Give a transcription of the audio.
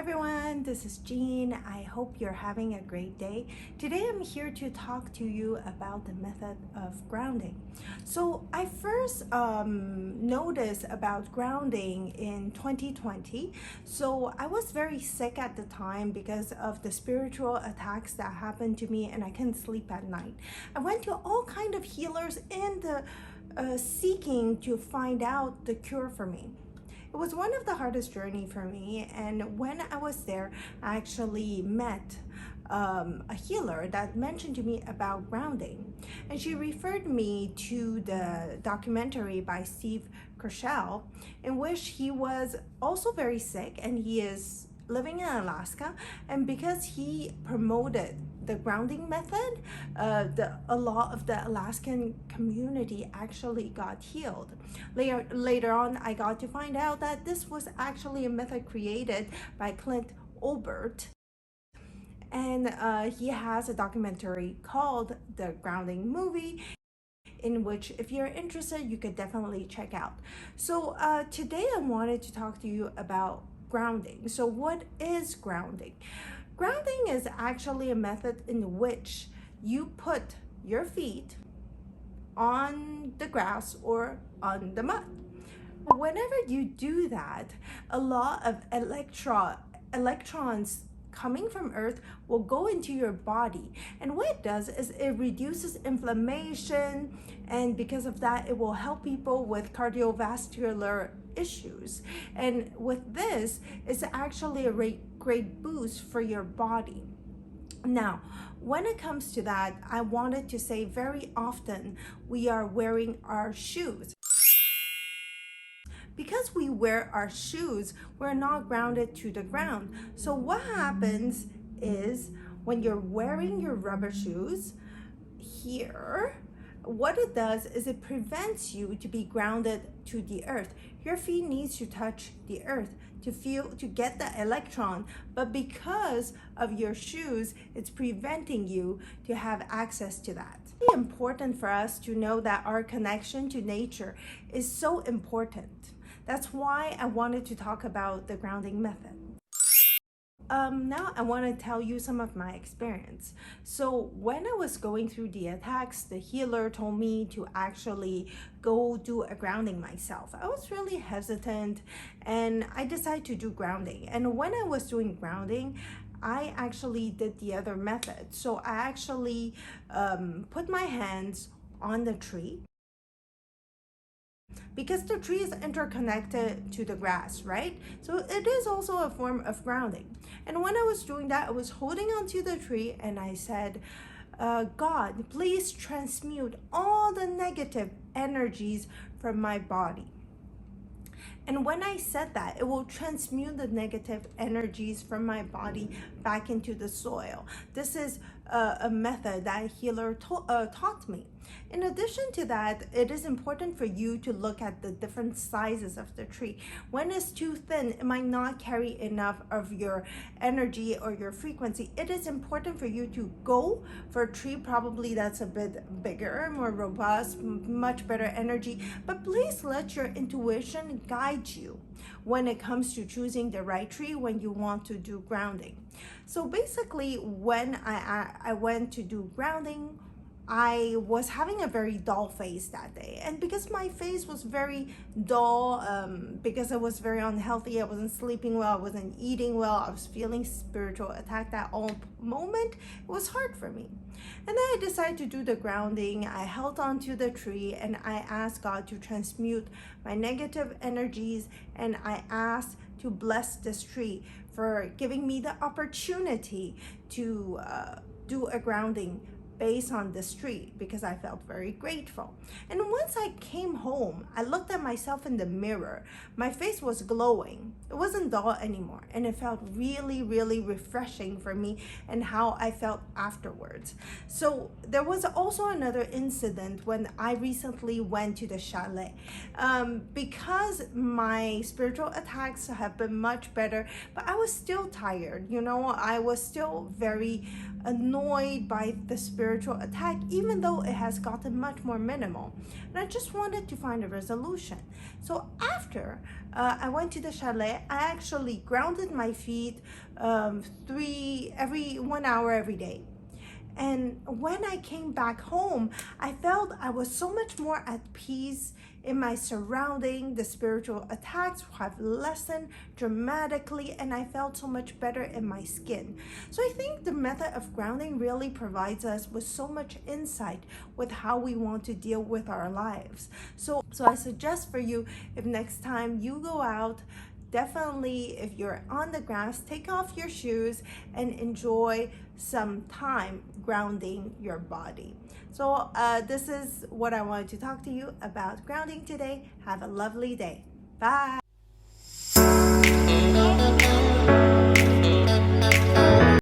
everyone, this is Jean. I hope you're having a great day. Today I'm here to talk to you about the method of grounding. So I first noticed about grounding in 2020. So I was very sick at the time because of the spiritual attacks that happened to me and I couldn't sleep at night. I went to all kind of healers in the seeking to find out the cure for me. It was one of the hardest journey for me, and when I was there, I actually met a healer that mentioned to me about grounding, and she referred me to the documentary by Steve Kroshel, in which he was also very sick, and he is living in Alaska, and because he promoted the grounding method, a lot of the Alaskan community actually got healed. Later on, I got to find out that this was actually a method created by Clint Olbert, and he has a documentary called The Grounding Movie, in which if you're interested, you could definitely check out. So today I wanted to talk to you about grounding. So what is grounding? Grounding is actually a method in which you put your feet on the grass or on the mud. Whenever you do that, a lot of electrons coming from Earth will go into your body, and what it does is it reduces inflammation, and because of that it will help people with cardiovascular issues. And with this, it's actually a great boost for your body. Now, when it comes to that, I wanted to say very often we are wearing our shoes. Because we wear our shoes, we're not grounded to the ground. So what happens is when you're wearing your rubber shoes here, what it does is it prevents you to be grounded to the earth. Your feet needs to touch the earth to get the electron, but because of your shoes, it's preventing you to have access to that. It's really important for us to know that our connection to nature is so important. That's why I wanted to talk about the grounding method. Now I want to tell you some of my experience. So when I was going through the attacks, the healer told me to actually go do a grounding myself. I was really hesitant and I decided to do grounding. And when I was doing grounding, I actually did the other method. So I actually put my hands on the tree, because the tree is interconnected to the grass, right? So it is also a form of grounding. And when I was doing that, I was holding onto the tree and I said, God, please transmute all the negative energies from my body. And when I said that, it will transmute the negative energies from my body back into the soil. This is a method that a healer taught me. In addition to that, it is important for you to look at the different sizes of the tree. When it's too thin, it might not carry enough of your energy or your frequency. It is important for you to go for a tree probably that's a bit bigger, more robust, much better energy. But please let your intuition guide you when it comes to choosing the right tree when you want to do grounding. So basically, when I went to do grounding, I was having a very dull face that day, and because my face was very dull, because I was very unhealthy, I wasn't sleeping well, I wasn't eating well, I was feeling spiritual attacked at all moment, it was hard for me. And then I decided to do the grounding. I held on to the tree and I asked God to transmute my negative energies, and I asked to bless this tree for giving me the opportunity to do a grounding based on this tree, because I felt very grateful. And once I came home, I looked at myself in the mirror. My face was glowing. It wasn't dull anymore, and it felt really, really refreshing for me and how I felt afterwards. So there was also another incident when I recently went to the chalet. Because my spiritual attacks have been much better, but I was still tired. I was still very annoyed by the spiritual spiritual attack, even though it has gotten much more minimal. And I just wanted to find a resolution. So after I went to the chalet, I actually grounded my feet every 1 hour every day. And when I came back home, I felt I was so much more at peace in my surrounding. The spiritual attacks have lessened dramatically, and I felt so much better in my skin. So I think the method of grounding really provides us with so much insight with how we want to deal with our lives. So I suggest for you, if next time you go out, definitely, if you're on the grass, take off your shoes and enjoy some time grounding your body. So this is what I wanted to talk to you about grounding today. Have a lovely day. Bye.